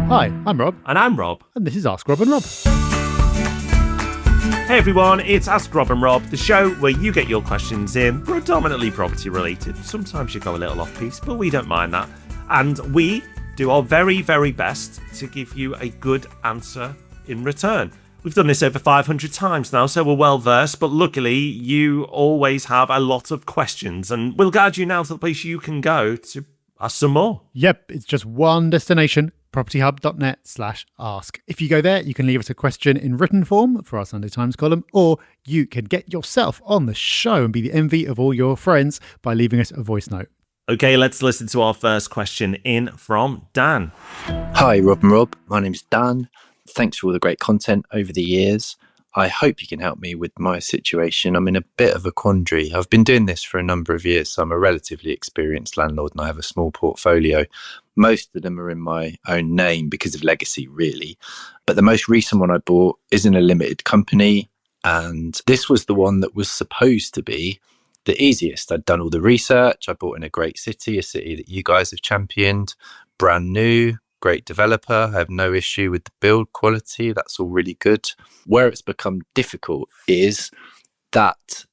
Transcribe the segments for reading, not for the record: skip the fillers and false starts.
Hi, I'm Rob. And I'm Rob. And this is Ask Rob and Rob. Hey everyone, it's Ask Rob and Rob, the show where you get your questions in, predominantly property related. Sometimes you go a little off piece, but we don't mind that. And we do our very, very best to give you a good answer in return. We've done this over 500 times now, so we're well versed, but luckily you always have a lot of questions, and we'll guide you now to the place you can go to ask some more. Yep, it's just one destination, propertyhub.net/ask. If you go there, you can leave us a question in written form for our Sunday Times column, or you can get yourself on the show and be the envy of all your friends by leaving us a voice note. Okay, let's listen to our first question in from Dan. Hi, Rob and Rob. My name's Dan. Thanks for all the great content over the years. I hope you can help me with my situation. I'm in a bit of a quandary. I've been doing this for a number of years, so I'm a relatively experienced landlord and I have a small portfolio. Most of them are in my own name because of legacy, really. But the most recent one I bought is in a limited company, and this was the one that was supposed to be the easiest. I'd done all the research. I bought in a great city, a city that you guys have championed, brand new, great developer. I have no issue with the build quality. That's all really good. Where it's become difficult is that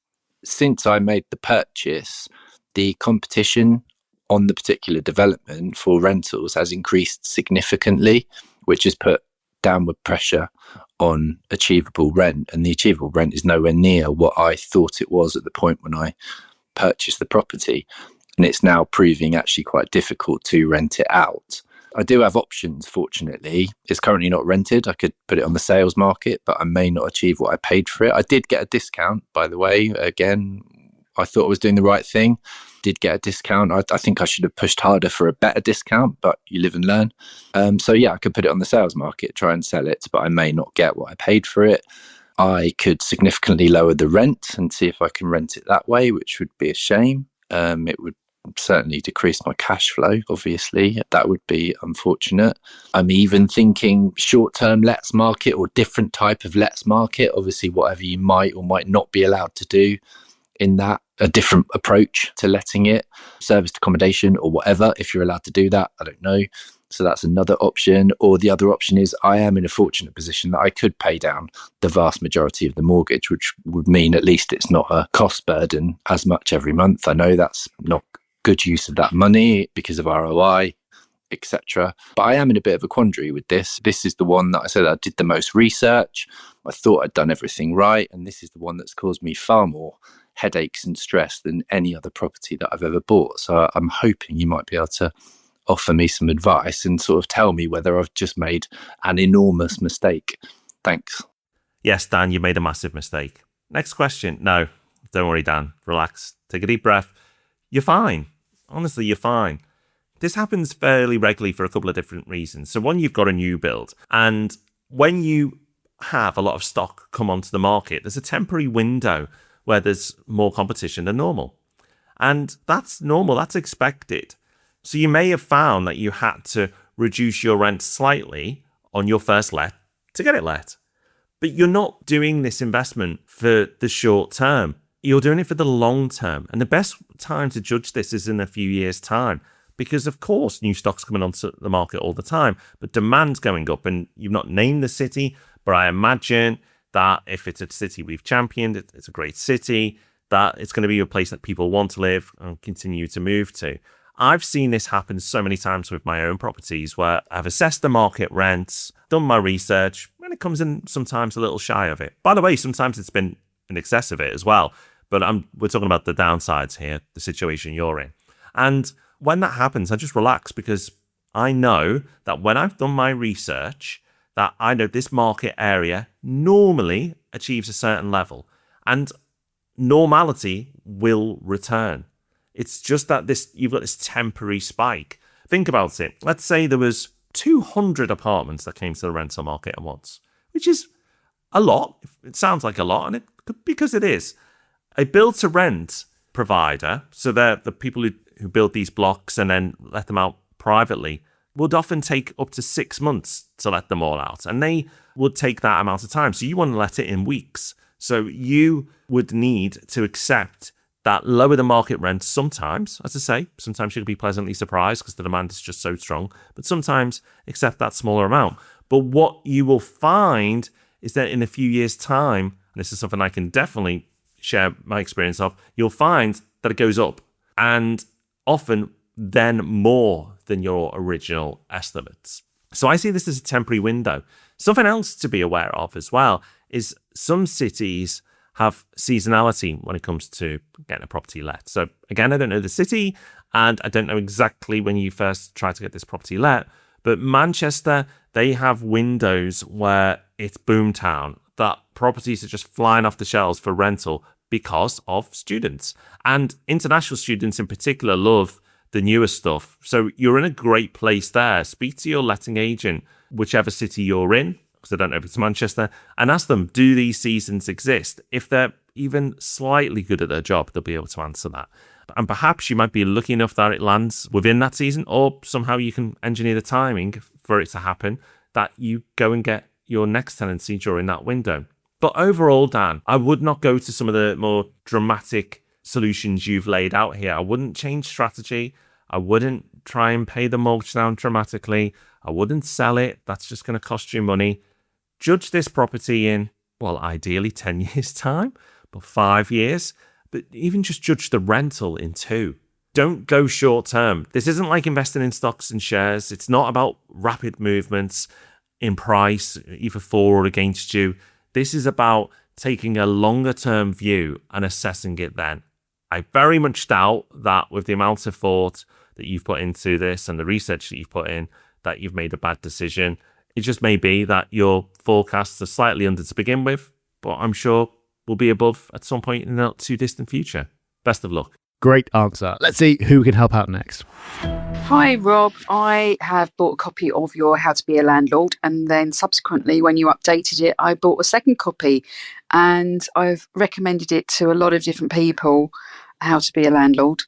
since I made the purchase, the competition on the particular development for rentals has increased significantly, which has put downward pressure on achievable rent. And the achievable rent is nowhere near what I thought it was at the point when I purchased the property. And it's now proving actually quite difficult to rent it out. I do have options, fortunately. It's currently not rented. I could put it on the sales market, but I may not achieve what I paid for it. I did get a discount, by the way. Again, I thought I was doing the right thing. Did get a discount. I think I should have pushed harder for a better discount, but you live and learn. So yeah, I could put it on the sales market, try and sell it, but I may not get what I paid for it. I could significantly lower the rent and see if I can rent it that way, which would be a shame. It would certainly decrease my cash flow, obviously. That would be unfortunate. I'm even thinking short-term lets market or different type of lets market. Obviously, whatever you might or might not be allowed to do in that, a different approach to letting it, serviced accommodation or whatever, if you're allowed to do that, I don't know. So that's another option. Or the other option is I am in a fortunate position that I could pay down the vast majority of the mortgage, which would mean at least it's not a cost burden as much every month. I know that's not good use of that money because of ROI, etc. But I am in a bit of a quandary with this. This is the one that I said I did the most research. I thought I'd done everything right. And this is the one that's caused me far more headaches and stress than any other property that I've ever bought. So I'm hoping you might be able to offer me some advice and sort of tell me whether I've just made an enormous mistake. Thanks. Yes, Dan, you made a massive mistake. Next question. No, don't worry, Dan. Relax. Take a deep breath. You're fine. Honestly, you're fine. This happens fairly regularly for a couple of different reasons. So one, you've got a new build. And when you have a lot of stock come onto the market, there's a temporary window where there's more competition than normal. And that's normal. That's expected. So you may have found that you had to reduce your rent slightly on your first let to get it let. But you're not doing this investment for the short term. You're doing it for the long term. And the best time to judge this is in a few years' time. Because, of course, new stock's coming onto the market all the time, but demand's going up. And you've not named the city, but I imagine that if it's a city we've championed, it's a great city, that it's going to be a place that people want to live and continue to move to. I've seen this happen so many times with my own properties where I've assessed the market rents, done my research, and it comes in sometimes a little shy of it. By the way, sometimes it's been in excess of it as well. But we're talking about the downsides here, the situation you're in. And when that happens, I just relax because I know that when I've done my research, that I know this market area normally achieves a certain level and normality will return. It's just that you've got this temporary spike. Think about it. Let's say there was 200 apartments that came to the rental market at once, which is a lot. It sounds like a lot, and because it is. A build-to-rent provider, so they're the people who build these blocks and then let them out privately, would often take up to 6 months to let them all out. And they would take that amount of time. So you want to let it in weeks. So you would need to accept that lower the market rent sometimes, as I say, sometimes you can be pleasantly surprised because the demand is just so strong, but sometimes accept that smaller amount. But what you will find is that in a few years' time, and this is something I can definitely share my experience of, you'll find that it goes up, and often then more than your original estimates. So I see this as a temporary window. Something else to be aware of as well is some cities have seasonality when it comes to getting a property let. So again, I don't know the city, and I don't know exactly when you first try to get this property let, but Manchester, they have windows where it's boomtown, that properties are just flying off the shelves for rental because of students. And international students in particular love the newer stuff. So you're in a great place there. Speak to your letting agent, whichever city you're in, because I don't know if it's Manchester, and ask them, do these seasons exist? If they're even slightly good at their job, they'll be able to answer that. And perhaps you might be lucky enough that it lands within that season, or somehow you can engineer the timing for it to happen, that you go and get your next tenancy during that window. But overall, Dan, I would not go to some of the more dramatic solutions you've laid out here. I wouldn't change strategy. I wouldn't try and pay the mortgage down dramatically. I wouldn't sell it. That's just going to cost you money. Judge this property in, well, ideally 10 years' time, but 5 years. But even just judge the rental in 2. Don't go short term. This isn't like investing in stocks and shares. It's not about rapid movements in price, either for or against you. This is about taking a longer term view and assessing it then. I very much doubt that with the amount of thought that you've put into this and the research that you've put in, that you've made a bad decision. It just may be that your forecasts are slightly under to begin with, but I'm sure will be above at some point in the not too distant future. Best of luck. Great answer. Let's see who can help out next. Hi, Rob. I have bought a copy of your How to Be a Landlord, and then subsequently, when you updated it, I bought a second copy, and I've recommended it to a lot of different people, How to Be a Landlord,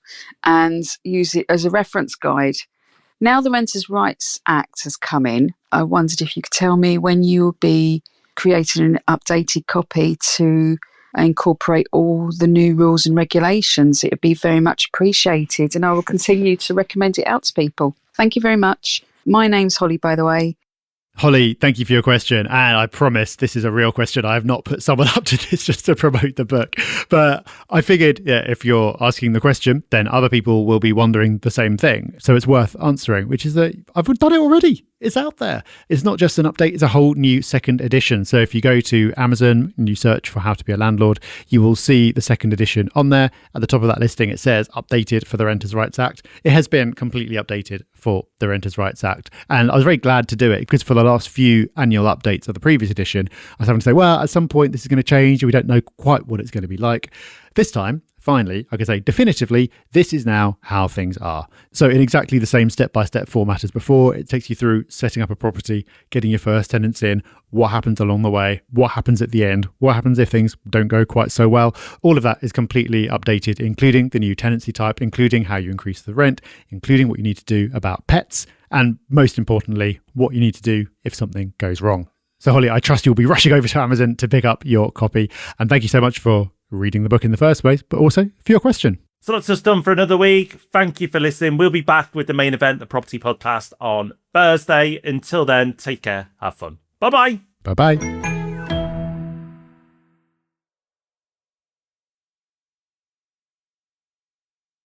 and use it as a reference guide. Now the Renters' Rights Act has come in, I wondered if you could tell me when you will be creating an updated copy to incorporate all the new rules and regulations. It would be very much appreciated, and I will continue to recommend it out to people. Thank you very much. My name's Holly, by the way. Holly, thank you for your question. And I promise this is a real question. I have not put someone up to this just to promote the book. But I figured, if you're asking the question, then other people will be wondering the same thing. So it's worth answering, which is that I've done it already. It's out there. It's not just an update, it's a whole new second edition. So if you go to Amazon and you search for How to Be a Landlord, you will see the second edition on there. At the top of that listing, it says updated for the Renters' Rights Act. It has been completely updated for the Renters' Rights Act. And I was very glad to do it because for the last few annual updates of the previous edition, I was having to say, well, at some point this is going to change. We don't know quite what it's going to be like. This time, finally, I can say definitively, this is now how things are. So in exactly the same step-by-step format as before, it takes you through setting up a property, getting your first tenants in, what happens along the way, what happens at the end, what happens if things don't go quite so well. All of that is completely updated, including the new tenancy type, including how you increase the rent, including what you need to do about pets, and most importantly, what you need to do if something goes wrong. So Holly, I trust you'll be rushing over to Amazon to pick up your copy. And thank you so much for reading the book in the first place, but also for your question. So that's us done for another week. Thank you for listening. We'll be back with the main event, the Property Podcast, on Thursday. Until then, take care, have fun. Bye-bye. Bye-bye.